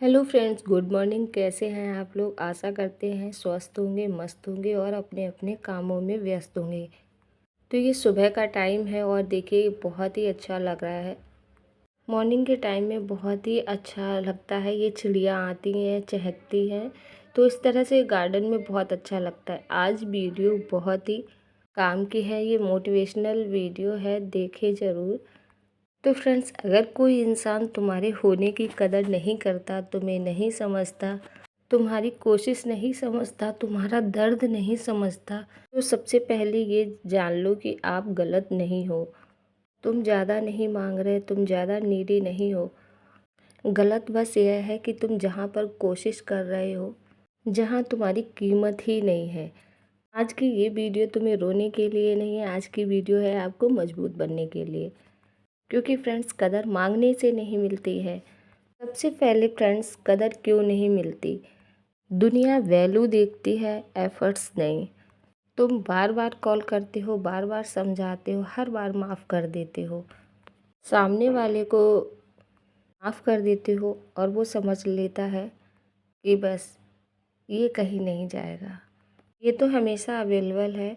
Hello friends, good morning. कैसे हैं आप लोग? आशा करते हैं स्वस्थ होंगे, मस्त होंगे और अपने अपने कामों में व्यस्त होंगे। तो ये सुबह का टाइम है और देखिए बहुत ही अच्छा लग रहा है। मॉर्निंग के टाइम में बहुत ही अच्छा लगता है। ये चिड़िया आती हैं, चहकती हैं, तो इस तरह से गार्डन में बहुत अच्छा लगता है। आज वीडियो बहुत ही काम की है, ये मोटिवेशनल वीडियो है, देखें ज़रूर। तो फ्रेंड्स, अगर कोई इंसान तुम्हारे होने की कदर नहीं करता, तुम्हें नहीं समझता, तुम्हारी कोशिश नहीं समझता, तुम्हारा दर्द नहीं समझता, तो सबसे पहले ये जान लो कि आप गलत नहीं हो। तुम ज़्यादा नहीं मांग रहे, तुम ज़्यादा नीडी नहीं हो। गलत बस यह है कि तुम जहाँ पर कोशिश कर रहे हो, जहाँ तुम्हारी कीमत ही नहीं है। आज की ये वीडियो तुम्हें रोने के लिए नहीं है, आज की वीडियो है आपको मजबूत बनने के लिए। क्योंकि फ्रेंड्स, कदर मांगने से नहीं मिलती है। सबसे पहले फ्रेंड्स, कदर क्यों नहीं मिलती? दुनिया वैल्यू देखती है, एफर्ट्स नहीं। तुम बार बार कॉल करते हो, बार बार समझाते हो, हर बार माफ़ कर देते हो, सामने वाले को माफ़ कर देते हो और वो समझ लेता है कि बस ये कहीं नहीं जाएगा, ये तो हमेशा अवेलेबल है,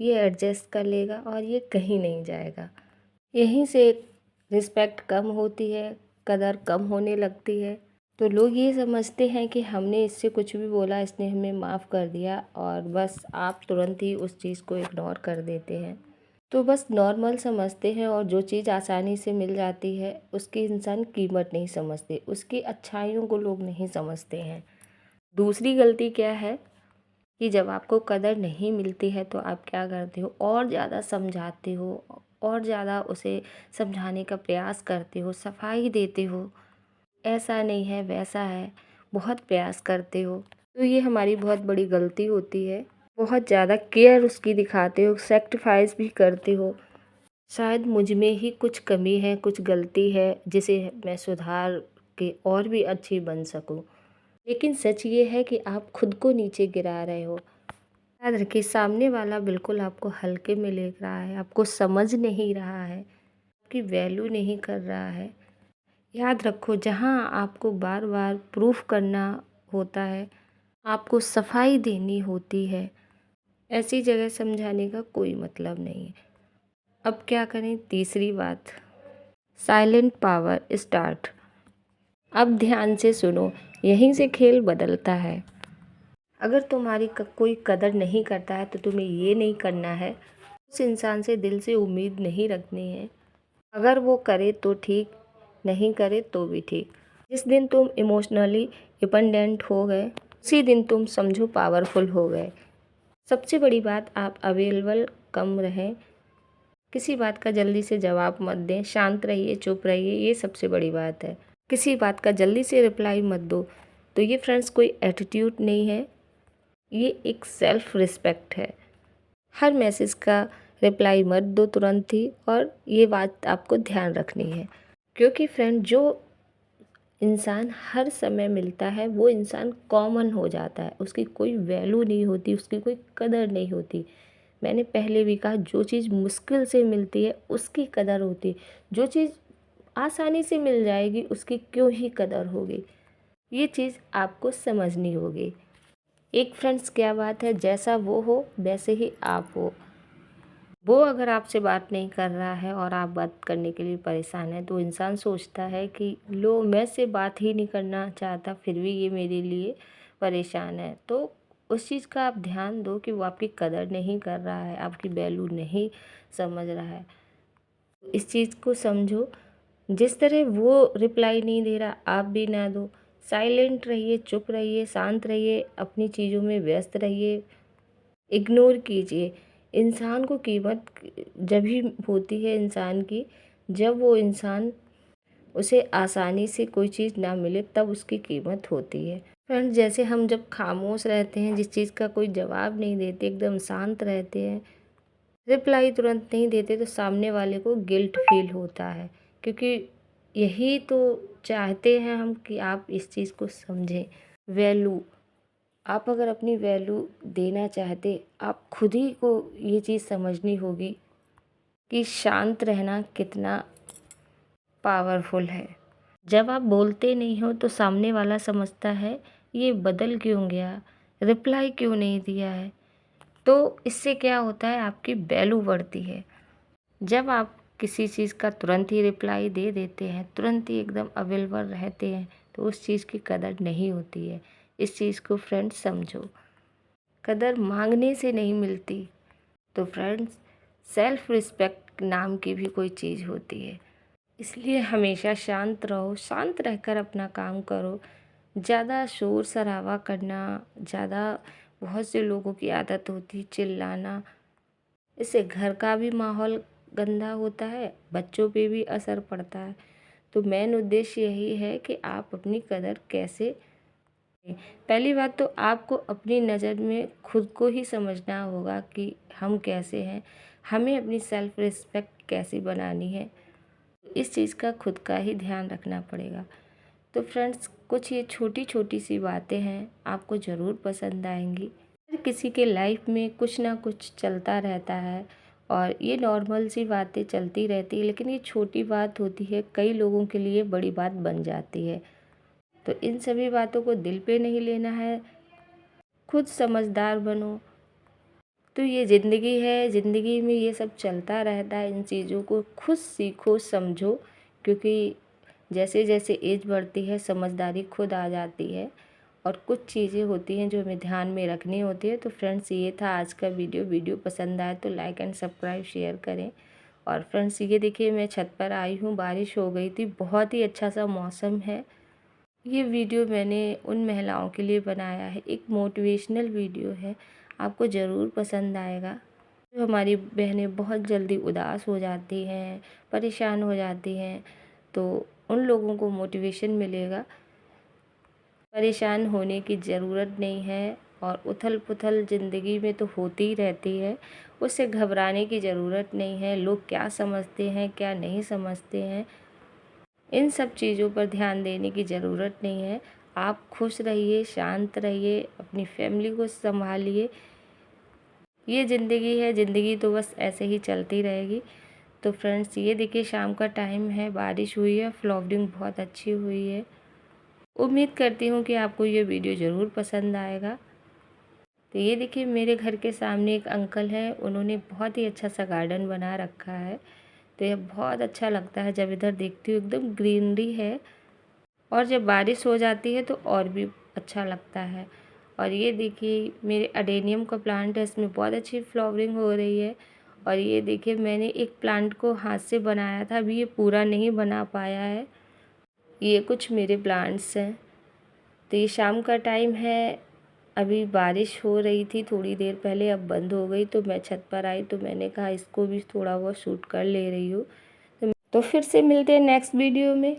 ये एडजस्ट कर लेगा और ये कहीं नहीं जाएगा। यहीं से रिस्पेक्ट कम होती है, कदर कम होने लगती है। तो लोग ये समझते हैं कि हमने इससे कुछ भी बोला, इसने हमें माफ़ कर दिया और बस आप तुरंत ही उस चीज़ को इग्नोर कर देते हैं। तो बस नॉर्मल समझते हैं और जो चीज़ आसानी से मिल जाती है उसकी इंसान कीमत नहीं समझते, उसकी अच्छाइयों को लोग नहीं समझते हैं। दूसरी गलती क्या है कि जब आपको कदर नहीं मिलती है तो आप क्या करते हो, और ज़्यादा समझाते हो और ज़्यादा उसे समझाने का प्रयास करते हो, सफाई देते हो, ऐसा नहीं है वैसा है, बहुत प्रयास करते हो। तो ये हमारी बहुत बड़ी गलती होती है। बहुत ज़्यादा केयर उसकी दिखाते हो, सेक्रीफाइस भी करते हो। शायद मुझ में ही कुछ कमी है, कुछ गलती है जिसे मैं सुधार के और भी अच्छी बन सकूं। लेकिन सच ये है कि आप खुद को नीचे गिरा रहे हो। याद रखिए, सामने वाला बिल्कुल आपको हल्के में ले रहा है, आपको समझ नहीं रहा है, आपकी वैल्यू नहीं कर रहा है। याद रखो, जहाँ आपको बार बार प्रूफ करना होता है, आपको सफाई देनी होती है, ऐसी जगह समझाने का कोई मतलब नहीं है। अब क्या करें? तीसरी बात, साइलेंट पावर स्टार्ट। अब ध्यान से सुनो, यहीं से खेल बदलता है। अगर तुम्हारी कोई कदर नहीं करता है तो तुम्हें ये नहीं करना है, उस इंसान से दिल से उम्मीद नहीं रखनी है। अगर वो करे तो ठीक, नहीं करे तो भी ठीक। जिस दिन तुम इमोशनली डिपेंडेंट हो गए, उसी दिन तुम समझो पावरफुल हो गए। सबसे बड़ी बात, आप अवेलेबल कम रहें, किसी बात का जल्दी से जवाब मत दें, शांत रहिए, चुप रहिए, ये सबसे बड़ी बात है। किसी बात का जल्दी से रिप्लाई मत दो। तो ये फ्रेंड्स कोई एटीट्यूड नहीं है, ये एक सेल्फ रिस्पेक्ट है। हर मैसेज का रिप्लाई मत दो तुरंत ही, और ये बात आपको ध्यान रखनी है। क्योंकि फ्रेंड, जो इंसान हर समय मिलता है वो इंसान कॉमन हो जाता है, उसकी कोई वैल्यू नहीं होती, उसकी कोई कदर नहीं होती। मैंने पहले भी कहा, जो चीज़ मुश्किल से मिलती है उसकी कदर होती, जो चीज़ आसानी से मिल जाएगी उसकी क्यों ही कदर होगी। ये चीज़ आपको समझनी होगी। एक फ्रेंड्स, क्या बात है, जैसा वो हो वैसे ही आप हो। वो अगर आपसे बात नहीं कर रहा है और आप बात करने के लिए परेशान हैं, तो इंसान सोचता है कि लो, मैं से बात ही नहीं करना चाहता, फिर भी ये मेरे लिए परेशान है। तो उस चीज़ का आप ध्यान दो कि वो आपकी कदर नहीं कर रहा है, आपकी वैल्यू नहीं समझ रहा है। इस चीज़ को समझो। जिस तरह वो रिप्लाई नहीं दे रहा, आप भी ना दो। साइलेंट रहिए, चुप रहिए, शांत रहिए, अपनी चीज़ों में व्यस्त रहिए, इग्नोर कीजिए। इंसान को कीमत जब ही होती है इंसान की, जब वो इंसान, उसे आसानी से कोई चीज़ ना मिले, तब उसकी कीमत होती है। फ्रेंड्स, जैसे हम जब खामोश रहते हैं, जिस चीज़ का कोई जवाब नहीं देते, एकदम शांत रहते हैं, रिप्लाई तुरंत नहीं देते, तो सामने वाले को गिल्ट फील होता है। क्योंकि यही तो चाहते हैं हम कि आप इस चीज़ को समझें। वैल्यू, आप अगर अपनी वैल्यू देना चाहते, आप खुद ही को ये चीज़ समझनी होगी कि शांत रहना कितना पावरफुल है। जब आप बोलते नहीं हो तो सामने वाला समझता है ये बदल क्यों गया, रिप्लाई क्यों नहीं दिया है। तो इससे क्या होता है, आपकी वैल्यू बढ़ती है। जब आप किसी चीज़ का तुरंत ही रिप्लाई दे देते हैं, तुरंत ही एकदम अवेलेबल रहते हैं, तो उस चीज़ की कदर नहीं होती है। इस चीज़ को फ्रेंड्स समझो, कदर मांगने से नहीं मिलती। तो फ्रेंड्स, सेल्फ रिस्पेक्ट नाम की भी कोई चीज़ होती है। इसलिए हमेशा शांत रहो, शांत रहकर अपना काम करो। ज़्यादा शोर शराबा करना, ज़्यादा बहुत से लोगों की आदत होती है चिल्लाना, इससे घर का भी माहौल गंदा होता है, बच्चों पे भी असर पड़ता है। तो मेन उद्देश्य यही है कि आप अपनी कदर कैसे। पहली बात तो आपको अपनी नज़र में खुद को ही समझना होगा कि हम कैसे हैं, हमें अपनी सेल्फ रिस्पेक्ट कैसी बनानी है। इस चीज़ का खुद का ही ध्यान रखना पड़ेगा। तो फ्रेंड्स, कुछ ये छोटी छोटी सी बातें हैं, आपको ज़रूर पसंद आएंगी। हर किसी के लाइफ में कुछ ना कुछ चलता रहता है और ये नॉर्मल सी बातें चलती रहती है, लेकिन ये छोटी बात होती है, कई लोगों के लिए बड़ी बात बन जाती है। तो इन सभी बातों को दिल पे नहीं लेना है, खुद समझदार बनो। तो ये ज़िंदगी है, ज़िंदगी में ये सब चलता रहता है, इन चीज़ों को खुद सीखो समझो, क्योंकि जैसे जैसे एज बढ़ती है समझदारी खुद आ जाती है और कुछ चीज़ें होती हैं जो हमें ध्यान में रखनी होती है। तो फ्रेंड्स, ये था आज का वीडियो पसंद आए तो लाइक एंड सब्सक्राइब शेयर करें। और फ्रेंड्स, ये देखिए मैं छत पर आई हूँ, बारिश हो गई थी, बहुत ही अच्छा सा मौसम है। ये वीडियो मैंने उन महिलाओं के लिए बनाया है, एक मोटिवेशनल वीडियो है, आपको ज़रूर पसंद आएगा। जो हमारी बहनें बहुत जल्दी उदास हो जाती हैं, परेशान हो जाती हैं, तो उन लोगों को मोटिवेशन मिलेगा। परेशान होने की ज़रूरत नहीं है और उथल पुथल ज़िंदगी में तो होती ही रहती है, उससे घबराने की ज़रूरत नहीं है। लोग क्या समझते हैं क्या नहीं समझते हैं, इन सब चीज़ों पर ध्यान देने की ज़रूरत नहीं है। आप खुश रहिए, शांत रहिए, अपनी फैमिली को संभालिए। ये ज़िंदगी है, ज़िंदगी तो बस ऐसे ही चलती रहेगी। तो फ्रेंड्स, ये देखिए शाम का टाइम है, बारिश हुई है, फ्लॉवरिंग बहुत अच्छी हुई है। उम्मीद करती हूँ कि आपको ये वीडियो ज़रूर पसंद आएगा। तो ये देखिए मेरे घर के सामने एक अंकल हैं, उन्होंने बहुत ही अच्छा सा गार्डन बना रखा है। तो ये बहुत अच्छा लगता है, जब इधर देखती हूँ एकदम ग्रीनरी है और जब बारिश हो जाती है तो और भी अच्छा लगता है। और ये देखिए मेरे अडेनियम का प्लांट है, इसमें बहुत अच्छी फ्लावरिंग हो रही है। और ये देखिए मैंने एक प्लांट को हाथ से बनाया था, अभी ये पूरा नहीं बना पाया है। ये कुछ मेरे प्लांट्स हैं। तो ये शाम का टाइम है, अभी बारिश हो रही थी थोड़ी देर पहले, अब बंद हो गई। तो मैं छत पर आई तो मैंने कहा इसको भी थोड़ा बहुत शूट कर ले रही हूँ। तो फिर से मिलते हैं नेक्स्ट वीडियो में।